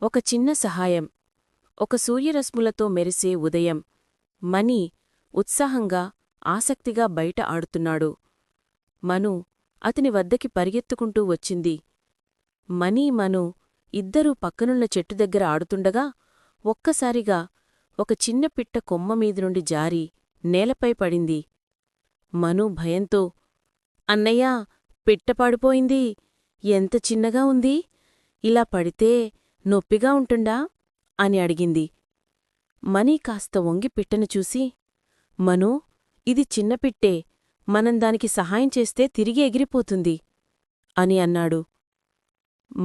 ఒక చిన్న సహాయం. ఒక సూర్యరశ్ములతో మెరిసే ఉదయం. మణి ఉత్సాహంగా, ఆసక్తిగా బయట ఆడుతున్నాడు. మను అతని వద్దకి పరిగెత్తుకుంటూ వచ్చింది. మను ఇద్దరూ పక్కనున్న చెట్టు దగ్గర ఆడుతుండగా ఒక్కసారిగా ఒక చిన్న పిట్ట కొమ్మమీదినుండి జారి నేలపై పడింది. మను భయంతో, అన్నయ్యా, పిట్ట పడిపోయింది. ఎంత చిన్నగా ఉంది. ఇలా పడితే నొప్పిగా ఉంటుండా అని అడిగింది. మణి కాస్త వంగి పిట్టను చూసి, మనూ, ఇది చిన్నపిట్టే, మనం దానికి సహాయం చేస్తే తిరిగి ఎగిరిపోతుంది అని అన్నాడు.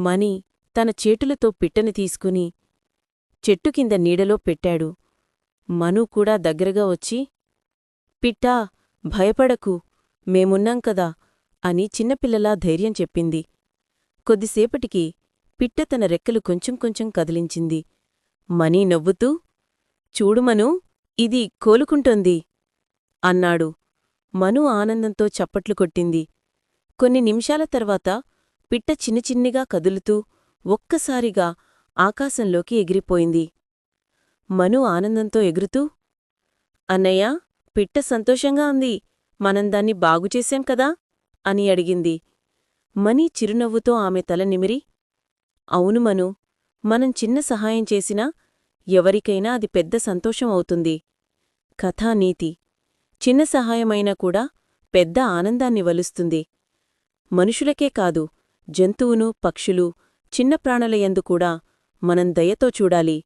మణి తన చేతులతో పిట్టని తీసుకుని చెట్టు కింద నీడలో పెట్టాడు. మను కూడా దగ్గరగా వచ్చి, పిట్టా, భయపడకు, మేమున్నాం కదా అని చిన్నపిల్లలా ధైర్యం చెప్పింది. కొద్దిసేపటికి పిట్ట తన రెక్కలు కొంచెం కొంచెం కదిలించింది. మణి నవ్వుతూ, చూడు మనూ, ఇది కోలుకుంటోంది అన్నాడు. మను ఆనందంతో చప్పట్లు కొట్టింది. కొన్ని నిమిషాల తర్వాత పిట్ట చిన్నచిన్నిగా కదులుతూ ఒక్కసారిగా ఆకాశంలోకి ఎగిరిపోయింది. మను ఆనందంతో ఎగురుతూ, అన్నయ్యా, పిట్ట సంతోషంగా ఉంది, మనం దాన్ని బాగుచేశాం కదా అని అడిగింది. మణి చిరునవ్వుతో ఆమె తల నిమిరి, అవును మను, మనం చిన్న సహాయం చేసినా ఎవరికైనా అది పెద్ద సంతోషం అవుతుంది. కథానీతి: చిన్న సహాయమైనా కూడా పెద్ద ఆనందాన్ని వలుస్తుంది. మనుషులకే కాదు, జంతువును, పక్షులు, చిన్న ప్రాణులయందు కూడా మనం దయతో చూడాలి.